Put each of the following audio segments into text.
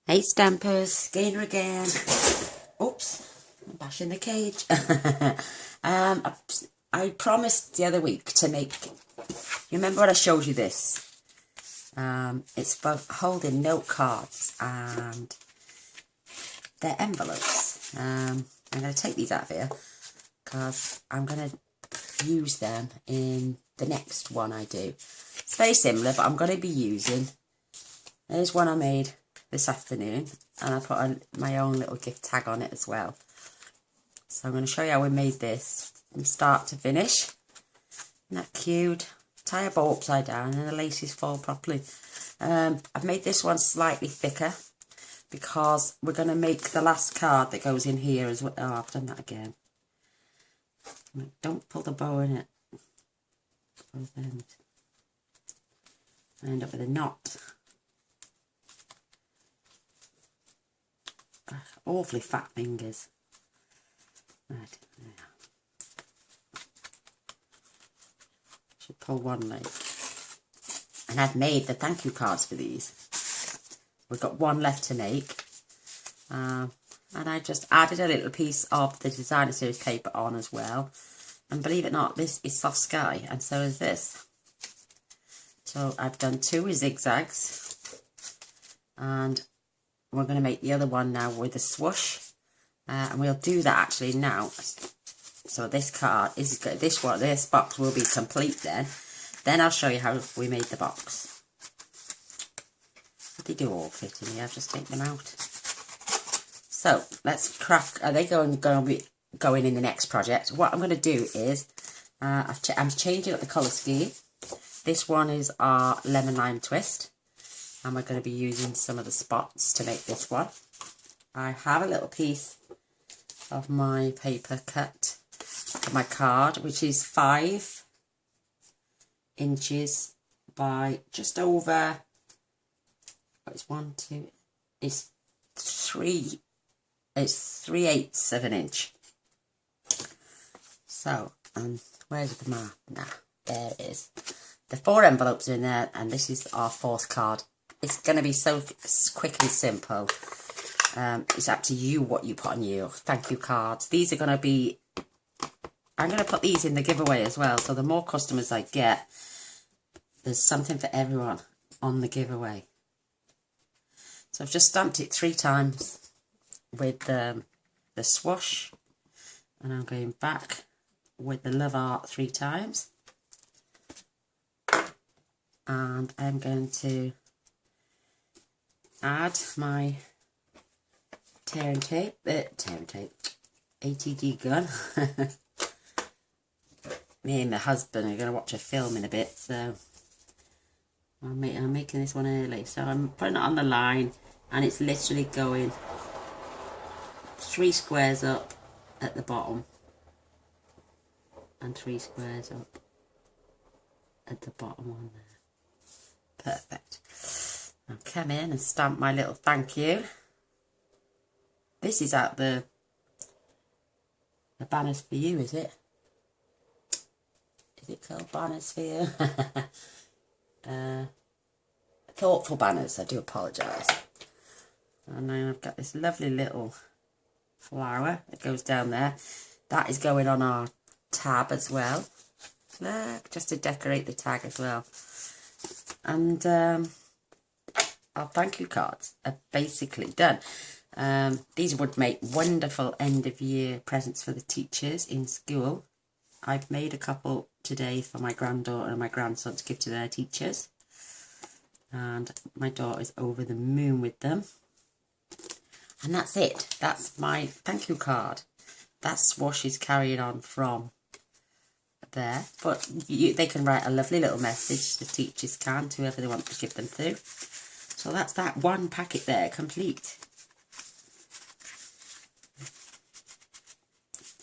Hey Stampers, Gainer again. Oops, I'm bashing the cage. I promised the other week to make, you remember when I showed you this? It's for holding note cards and their envelopes. I'm going to take these out of here because I'm going to use them in the next one I do. It's very similar, but I'm going to be using, there's one I made this afternoon, and I put my own little gift tag on it as well. So I'm going to show you how we made this from start to finish. Isn't that cute? Tie a bow upside down and the laces fall properly. I've made this one slightly thicker because we're going to make the last card that goes in here as well. Oh, I've done that again. Don't pull the bow in it. Both ends. I end up with a knot. Awfully fat fingers. Right, yeah. Should pull one leg. And I've made the thank you cards for these. We've got one left to make. And I just added a little piece of the designer series paper on as well. And believe it or not, this is soft sky, and so is this. So I've done two zigzags, and we're going to make the other one now with a swoosh, and we'll do that actually now. So this card is this box will be complete then. Then I'll show you how we made the box. They do all fit in here. I've just taken them out. So let's crack. Are they going to be going in the next project? What I'm going to do is I'm changing up the colour scheme. This one is our lemon lime twist. And we're going to be using some of the spots to make this one. I have a little piece of my paper cut for my card, which is 5 inches by just over, it's 3/8 of an inch. So, where's the mark? Nah, there it is. The 4 envelopes are in there, and this is our 4th card. It's going to be so quick and simple. It's up to you what you put on your thank you cards. These are going to be, I'm going to put these in the giveaway as well. So the more customers I get, there's something for everyone on the giveaway. So I've just stamped it 3 times with the swoosh. And I'm going back with the love art 3 times. And I'm going to add my tear and tape, ATG gun. Me and my husband are going to watch a film in a bit, so I'm making this one early. So I'm putting it on the line, and it's literally going 3 squares up at the bottom and 3 squares up at the bottom on there. Perfect. I'll come in and stamp my little thank you. This is at the banners for you, is it? Is it called banners for you? Thoughtful banners, I do apologise. And then I've got this lovely little flower that goes down there. That is going on our tab as well. Look, just to decorate the tag as well. And our thank you cards are basically done. These would make wonderful end of year presents for the teachers in school. I've made a couple today for my granddaughter and my grandson to give to their teachers. And my daughter's over the moon with them. And that's it. That's my thank you card. That swoosh is carrying on from there. But they can write a lovely little message, the teachers can, to whoever they want to give them to. So that's that one packet there, complete.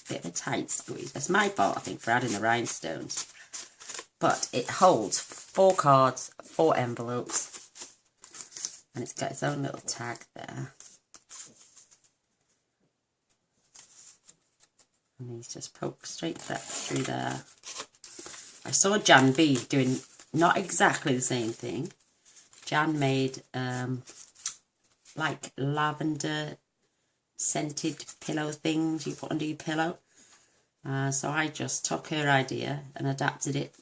Bit of a tight squeeze. That's my fault, I think, for adding the rhinestones. But it holds 4 cards, 4 envelopes. And it's got its own little tag there. And these just poke straight through there. I saw Jan B doing not exactly the same thing. Jan made like lavender scented pillow things you put under your pillow. So I just took her idea and adapted it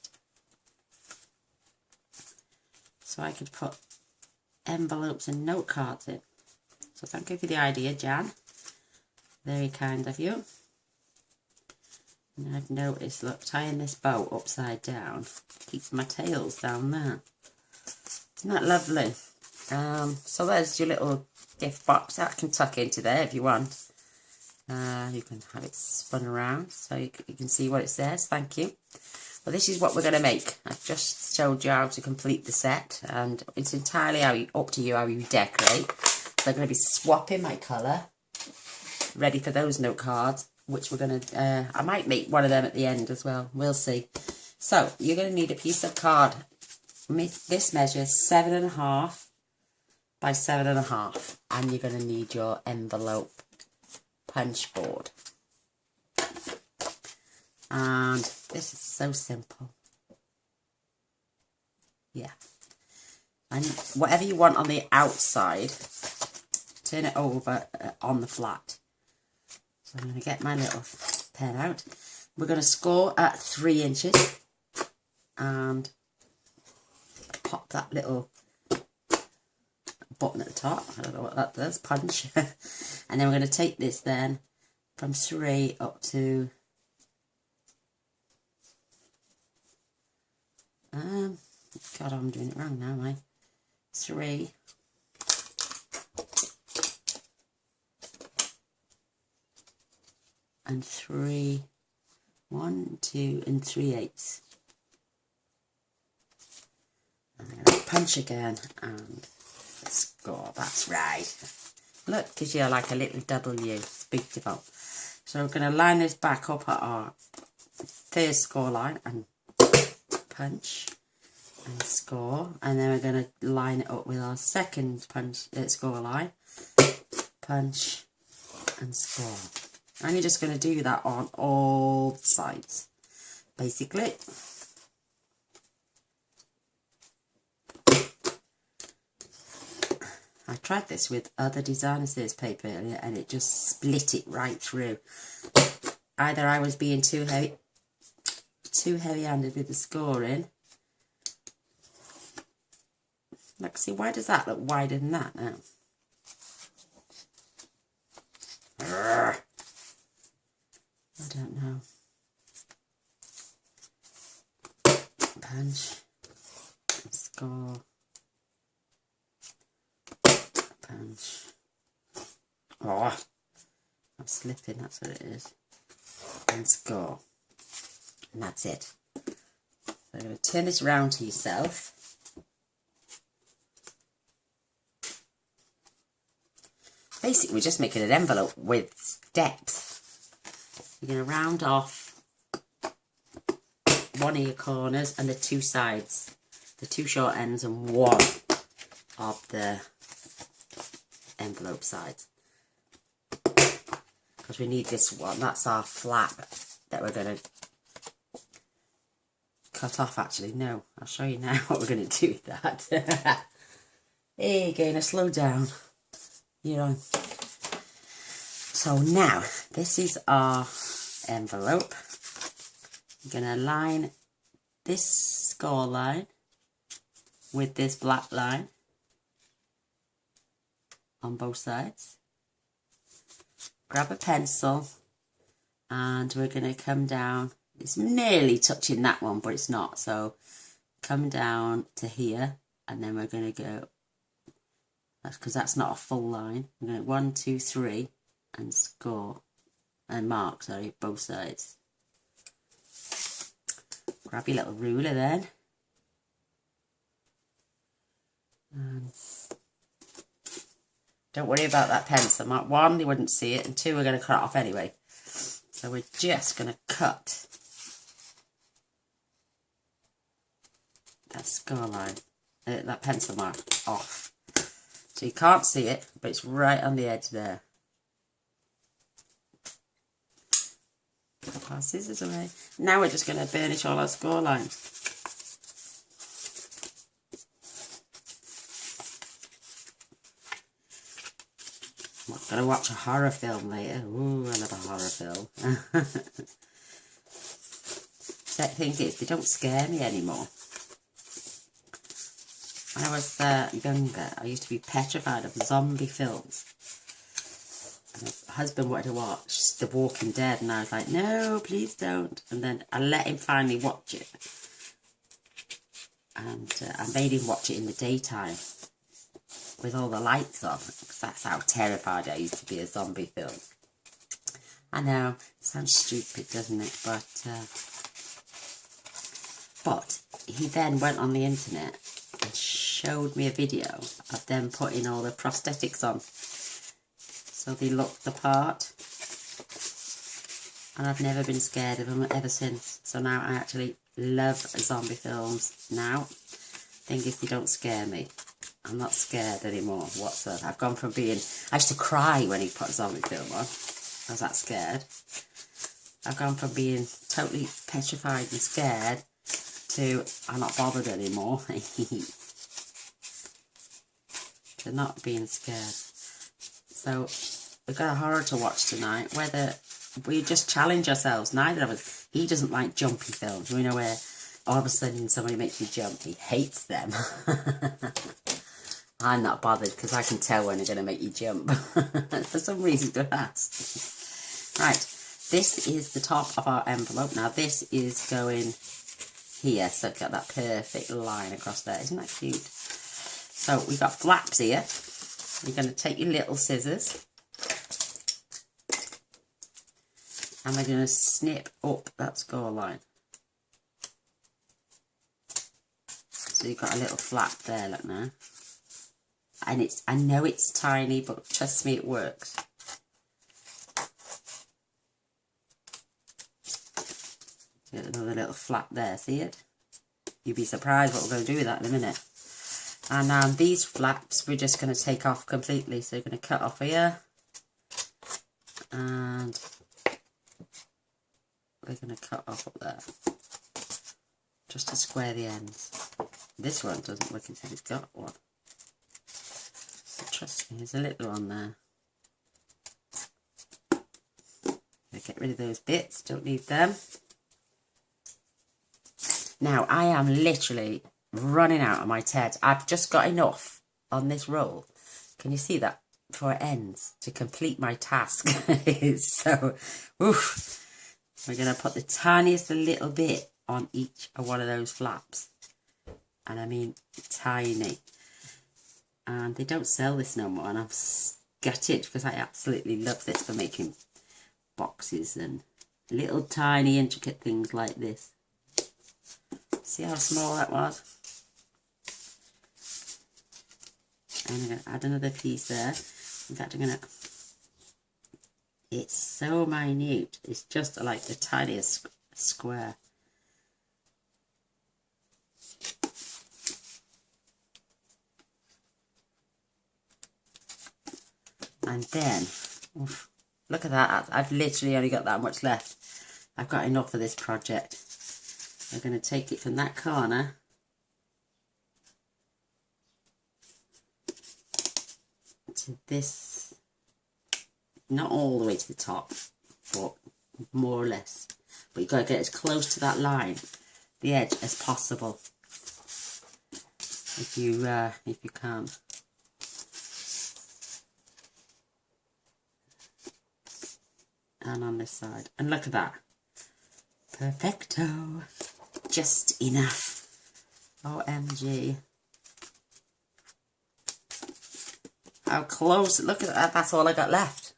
so I could put envelopes and note cards in. So thank you for the idea, Jan. Very kind of you. And I've noticed, look, tying this bow upside down keeps my tails down there. Isn't that lovely? So there's your little gift box. That can tuck into there if you want. You can have it spun around so you can see what it says. Thank you. Well, this is what we're going to make. I've just showed you how to complete the set, and it's entirely up to you how you decorate. So I'm going to be swapping my colour, ready for those note cards, which we're going to, I might make one of them at the end as well. We'll see. So you're going to need a piece of card. This measures 7.5 by 7.5, and you're going to need your envelope punch board. And this is so simple. Yeah. And whatever you want on the outside, turn it over on the flat. So I'm going to get my little pen out. We're going to score at 3 inches and pop that little button at the top. I don't know what that does. Punch. And then we're going to take this then from 3 up to God, I'm doing it wrong now, am I? 3 and 3, 1, 2 and 3/8. And I'm going to punch again and score. That's right. Look, gives you like a little W. It's beautiful. So we're going to line this back up at our first score line and punch and score, and then we're going to line it up with our second score line, punch and score. And you're just going to do that on all sides, basically. I tried this with other designer series paper earlier, and it just split it right through. Either I was being too heavy-handed with the scoring. Look, see, why does that look wider than that now? I don't know. Punch, score, punch. Oh, I'm slipping, that's what it is. And score. And that's it. So I'm going to turn this round to yourself. Basically, we're just making an envelope with depth. You're going to round off one of your corners and the 2 sides, the 2 short ends and one of the envelope sides. Because we need this one, that's our flap that we're going to cut off actually. No, I'll show you now what we're going to do with that. Hey, going to slow down. You're on. So now, this is our envelope. I'm going to line this score line with this black line on both sides. Grab a pencil and we're going to come down. It's nearly touching that one, but it's not. So come down to here and then we're going to go, because that's not a full line. We're going to 1, 2, 3 and score and mark, sorry, both sides. Grab your little ruler then. And don't worry about that pencil. Mark 1, you wouldn't see it, and 2, we're going to cut it off anyway. So we're just going to cut that score line, that pencil mark off. So you can't see it, but it's right on the edge there. Put our scissors away. Now we're just going to burnish all our score lines. I'm going to watch a horror film later. Ooh, I love a horror film. The thing is, they don't scare me anymore. When I was younger, I used to be petrified of zombie films. And my husband wanted to watch The Walking Dead, and I was like, no, please don't. And then I let him finally watch it. And I made him watch it in the daytime with all the lights on, because that's how terrified I used to be of zombie films. I know, it sounds stupid, doesn't it? But he then went on the internet and showed me a video of them putting all the prosthetics on, so they looked the part. And I've never been scared of them ever since. So now I actually love zombie films now. Thing is, they don't scare me. I'm not scared anymore whatsoever. I've gone from being... I used to cry when he put a zombie film on. I was that scared. I've gone from being totally petrified and scared to I'm not bothered anymore. To not being scared. So we've got a horror to watch tonight. Whether we just challenge ourselves. Neither of us. He doesn't like jumpy films. We know where all of a sudden somebody makes you jump. He hates them. I'm not bothered because I can tell when they're going to make you jump. For some reason, don't ask. Right, this is the top of our envelope. Now this is going here, so I've got that perfect line across there. Isn't that cute? So we've got flaps here. You're going to take your little scissors and we're going to snip up that score line. So you've got a little flap there, look now. And it's, I know it's tiny, but trust me, it works. Get another little flap there, see it? You'd be surprised what we're going to do with that in a minute. And these flaps we're just going to take off completely. So you're going to cut off here. And we're going to cut off up there. Just to square the ends. This one doesn't look as if it's got one. So trust me, there's a little one there. Get rid of those bits, don't need them. Now, I am literally running out of my TED. I've just got enough on this roll. Can you see that? Before it ends, to complete my task. So, oof. We're going to put the tiniest little bit on each of one of those flaps. And I mean, tiny. And they don't sell this no more. And I'm gutted because I absolutely love this for making boxes and little tiny intricate things like this. See how small that was? And I'm going to add another piece there. In fact, I'm going to... It's so minute. It's just like the tiniest square. And then, oof, look at that. I've literally only got that much left. I've got enough for this project. We're going to take it from that corner to this, not all the way to the top, but more or less. But you've got to get as close to that line, the edge, as possible. If you can. And on this side. And look at that. Perfecto. Just enough. OMG. How close. Look at that. That's all I got left.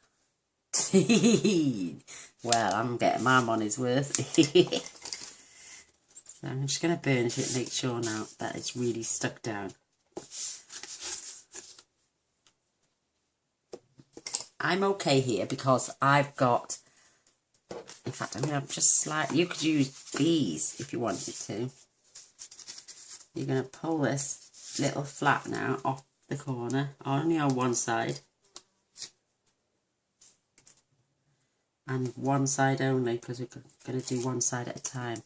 Well, I'm getting my money's worth. So I'm just going to burnish it and make sure now that it's really stuck down. I'm okay here because I've got, in fact, I'm going to just slide, you could use these if you wanted to. You're going to pull this little flap now off the corner, only on one side. And one side only, because we're going to do one side at a time.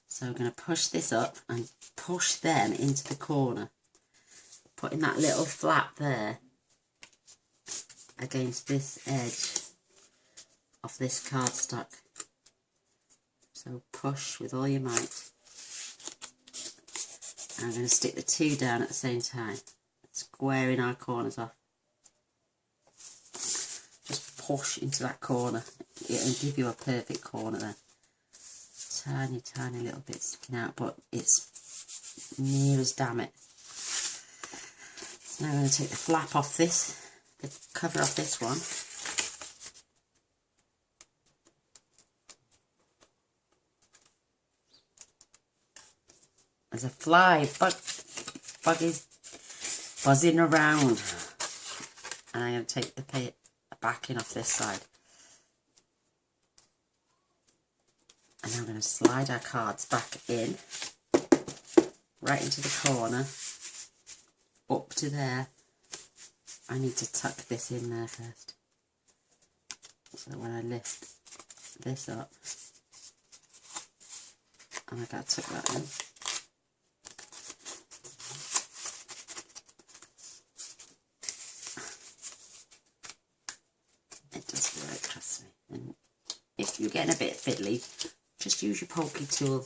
So we're going to push this up and push them into the corner. Putting that little flap there. against this edge of this cardstock. So push with all your might. And I'm going to stick the two down at the same time, squaring our corners off. Just push into that corner. It'll give you a perfect corner then. Tiny, tiny little bit sticking out, but it's near as damn it. So now I'm going to take the flap off this, the cover off this one. There's a fly, bug is buzzing around. And I'm going to take the backing off this side. And I'm going to slide our cards back in, right into the corner, up to there. I need to tuck this in there first. So when I lift this up, and I got to tuck that in. It does work, trust me. And if you're getting a bit fiddly, just use your pokey tool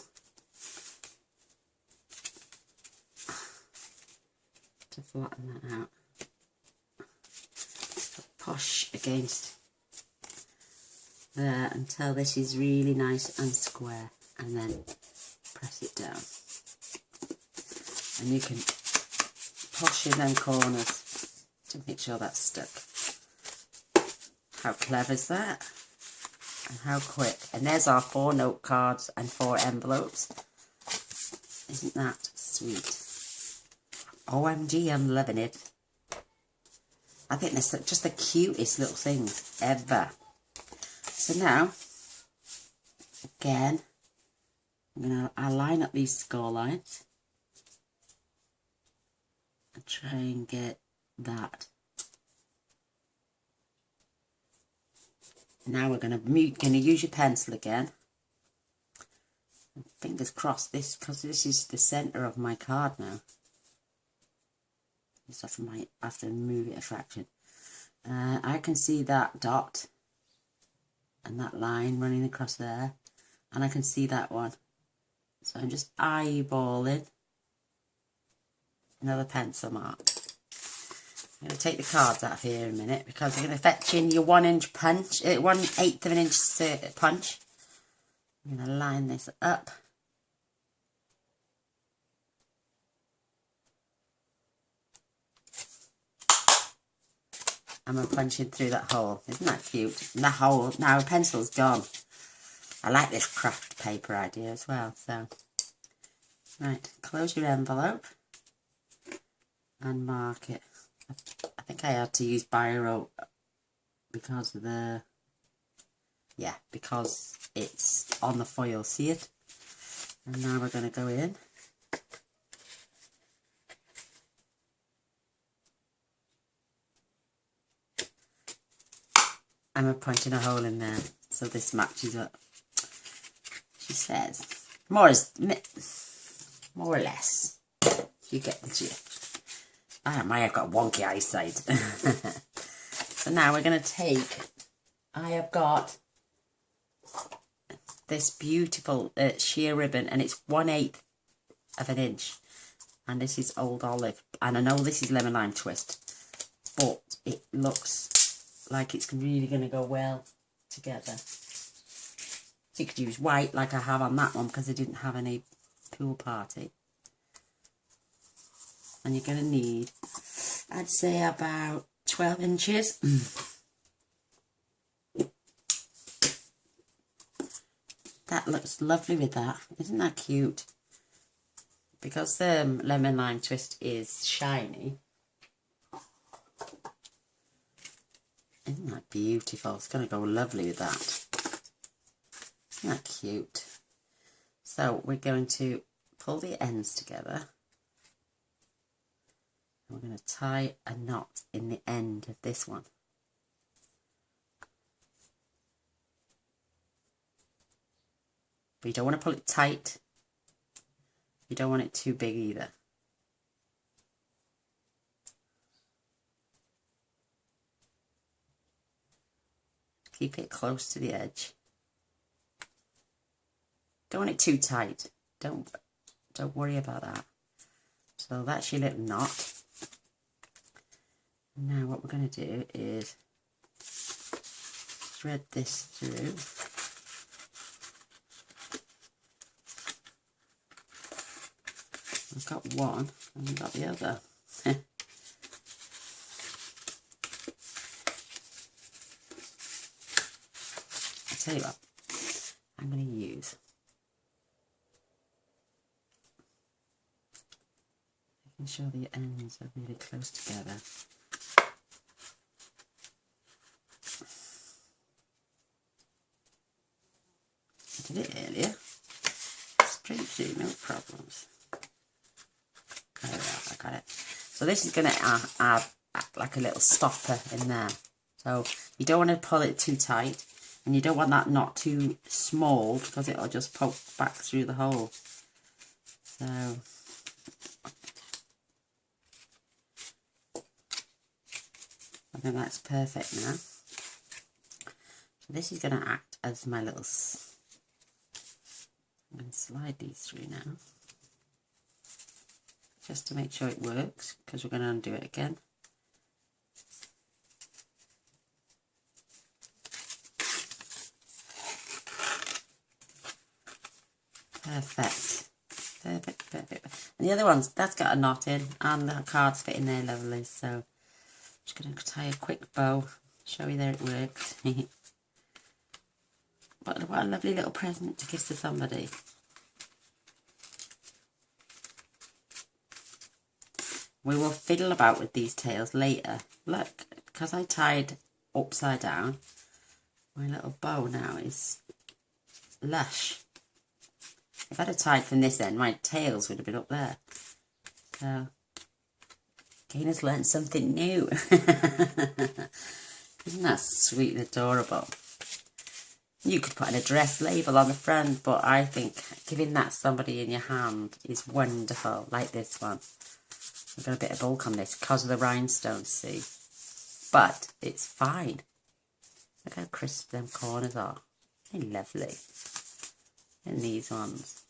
to flatten that out. Push against there until this is really nice and square, and then press it down. And you can push in them corners to make sure that's stuck. How clever is that? And how quick. And there's our 4 note cards and 4 envelopes. Isn't that sweet? OMG, I'm loving it. I think they're just the cutest little things ever. So now, again, I'll line up these score lines and try and get that. Now we're going to use your pencil again. And fingers crossed this, because this is the centre of my card now. Just have to move it a fraction. I can see that dot and that line running across there, and I can see that one. So I'm just eyeballing another pencil mark. I'm going to take the cards out of here in a minute, because I'm going to fetch in your 1-inch punch, 1/8 of an inch punch. I'm going to line this up. And we're punching through that hole. Isn't that cute? And that hole, now the pencil's gone. I like this craft paper idea as well. So, right, close your envelope and mark it. I think I had to use biro because of the, yeah, because it's on the foil, see it? And now we're going to go in. And we're punching a hole in there, so this matches up. She says, more or less. You get the gist. I might have got wonky eyesight. So now we're going to take, I have got this beautiful sheer ribbon, and it's 1/8 of an inch. And this is Old Olive. And I know this is Lemon Lime Twist, but it looks like it's really going to go well together. So you could use white like I have on that one, because I didn't have any pool party. And you're going to need, I'd say, about 12 inches. That looks lovely with that. Isn't that cute? Because the Lemon Lime Twist is shiny. Isn't that beautiful? It's going to go lovely with that. Isn't that cute? So we're going to pull the ends together. And we're going to tie a knot in the end of this one. But you don't want to pull it tight. You don't want it too big either. Keep it close to the edge. Don't want it too tight. Don't worry about that. So that's your little knot. Now what we're going to do is thread this through. I've got one and I've got the other. I'll tell you what, I'm going to use making sure the ends are really close together. I did it earlier. Straight through, no problems. There we are, I got it. So this is going to add like a little stopper in there. So you don't want to pull it too tight, and you don't want that knot too small because it'll just poke back through the hole. So I think that's perfect now. So this is going to act as my little... I'm going to slide these through now, just to make sure it works, because we're going to undo it again. Perfect. Perfect, perfect. And the other ones, that's got a knot in, and the cards fit in there lovely, so I'm just going to tie a quick bow, show you there it works. What a lovely little present to give to somebody. We will fiddle about with these tails later. Look, because I tied upside down, my little bow now is lush. If I'd have tied from this end, my tails would have been up there. So, Gaina's learned something new. Isn't that sweet and adorable? You could put an address label on the front, but I think giving that somebody in your hand is wonderful, like this one. I've got a bit of bulk on this because of the rhinestones, see? But it's fine. Look how crisp them corners are. They're lovely. And these ones.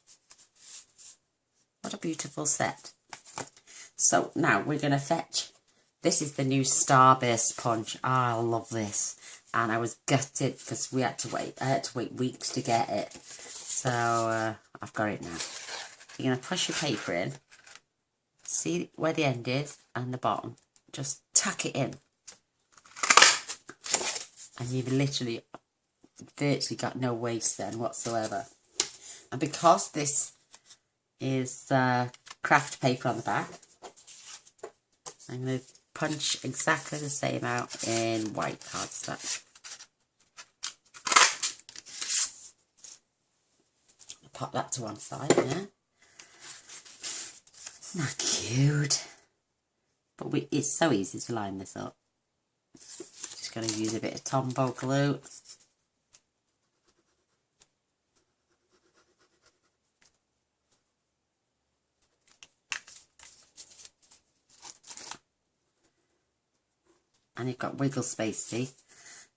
What a beautiful set. So now we're going to fetch. This is the new Starburst punch. I love this. And I was gutted because we had to wait. I had to wait weeks to get it. So I've got it now. You're going to push your paper in. See where the end is and the bottom. Just tuck it in. And you've literally virtually got no waste then whatsoever. And because this is craft paper on the back, I'm going to punch exactly the same out in white cardstock. Pop that to one side there. Isn't that cute? But it's so easy to line this up. Just going to use a bit of Tombow glue. And you've got wiggle space, see?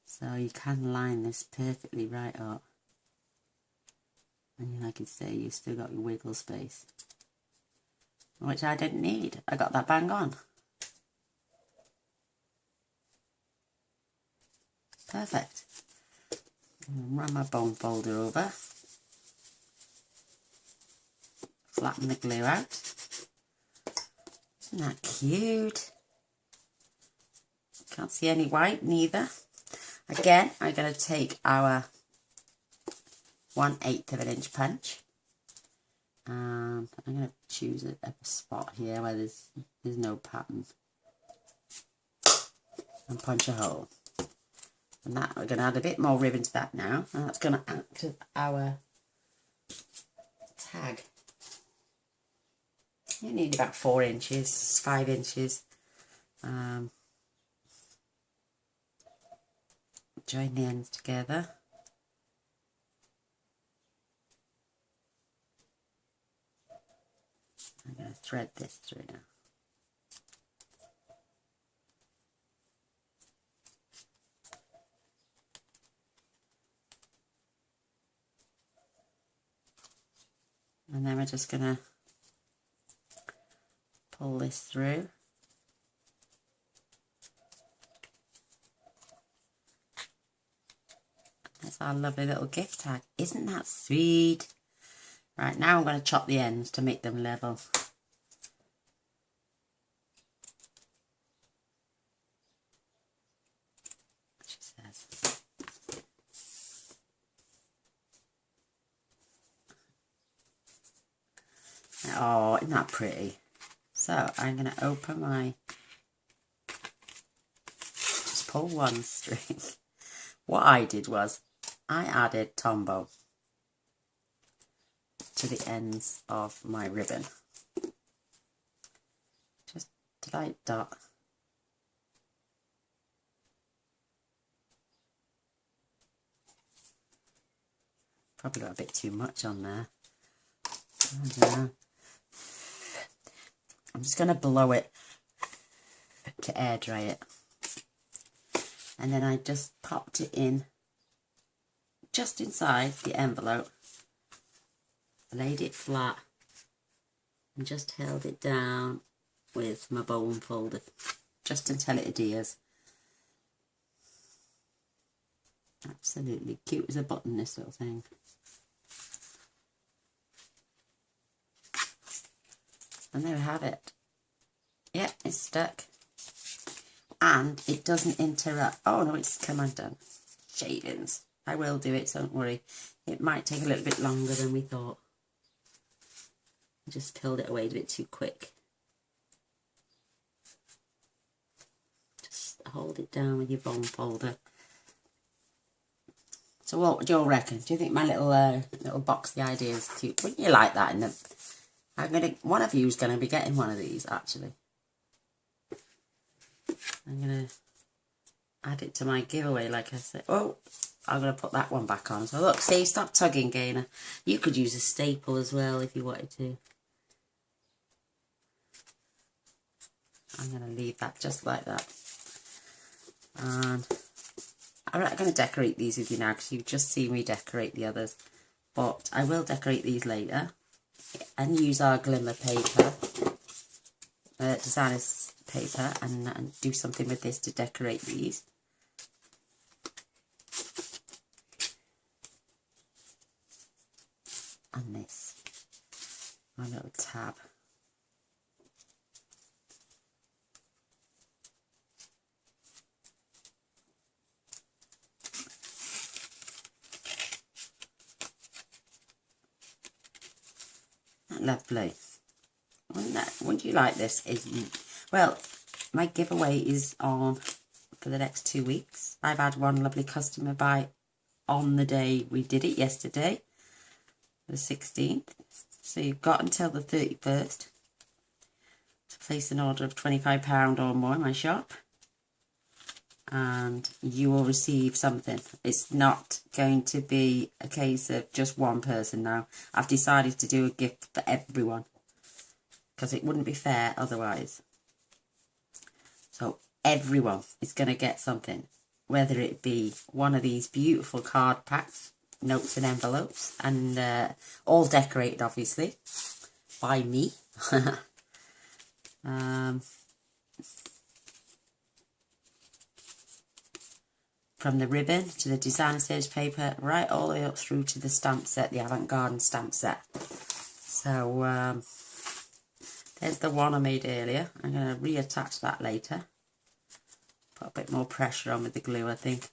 So you can line this perfectly right up. And like I say, you've still got your wiggle space. Which I didn't need. I got that bang on. Perfect. Run my bone folder over. Flatten the glue out. Isn't that cute? Can't see any white neither. Again, I'm going to take our 1/8 of an inch punch, and I'm going to choose a spot here where there's no pattern, and punch a hole. And that we're going to add a bit more ribbon to that now, and that's going to act as our tag. You need about 4 inches, 5 inches. Join the ends together. I'm going to thread this through now. And then we're just going to pull this through. That's our lovely little gift tag. Isn't that sweet? Right, now I'm going to chop the ends to make them level. She says. Oh, isn't that pretty? So I'm going to open my, just pull one string. What I did was I added Tombow to the ends of my ribbon. Just a light dot. Probably got a bit too much on there. I don't know. I'm just going to blow it to air dry it. And then I just popped it in just inside the envelope. Laid it flat and just held it down with my bone folder just until it adheres. Absolutely cute as a button, this little thing. And there we have it. Yeah, it's stuck. And it doesn't interrupt. Oh no, it's come undone. Shavings. I will do it, so don't worry. It might take a little bit longer than we thought. I just peeled it away a bit too quick. Just hold it down with your bone folder. So what do you all reckon? Do you think my little box, the idea is cute? Wouldn't you like that? One of you is going to be getting one of these, actually. I'm going to add it to my giveaway, like I said. Oh, I'm going to put that one back on. So look, see, stop tugging, Gainer. You could use a staple as well if you wanted to. I'm going to leave that just like that. And I'm not going to decorate these with you now because you've just seen me decorate the others. But I will decorate these later and use our glimmer paper, designer's paper, and do something with this to decorate these. And this, my little tab. Lovely. Wouldn't you like this? Well, my giveaway is on for the next 2 weeks. I've had one lovely customer buy on the day we did it yesterday, the 16th. So you've got until the 31st to place an order of £25 or more in my shop. And you will receive something. It's not going to be a case of just one person now. I've decided to do a gift for everyone because it wouldn't be fair otherwise. So everyone is going to get something, whether it be one of these beautiful card packs, notes and envelopes, and all decorated obviously by me. From the ribbon to the designer stage paper, right all the way up through to the stamp set, the avant-garde stamp set. So there's the one I made earlier. I'm going to reattach that later. Put a bit more pressure on with the glue, I think.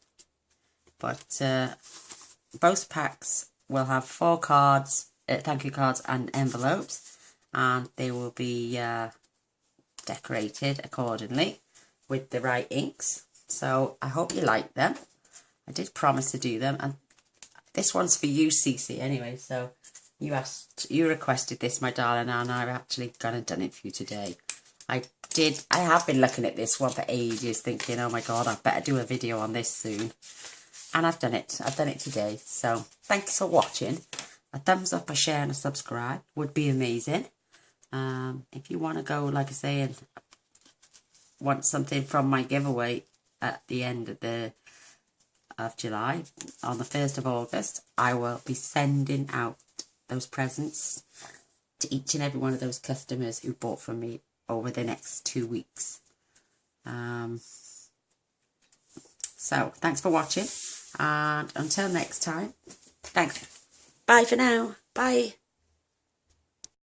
But both packs will have 4 cards, thank you cards and envelopes, and they will be decorated accordingly with the right inks. So I hope you like them. I did promise to do them, and this one's for you, Cece, anyway. So you requested this, my darling, and I've actually gone and done it for you today. I have been looking at this one for ages, thinking, oh my god, I better do a video on this soon. And I've done it. I've done it today. So thanks for watching. A thumbs up, a share, and a subscribe would be amazing. If you want to go, like I say, and want something from my giveaway at the end of July, on the 1st of August, I will be sending out those presents to each and every one of those customers who bought from me over the next 2 weeks. So thanks for watching, and until next time, thanks. Bye for now. Bye.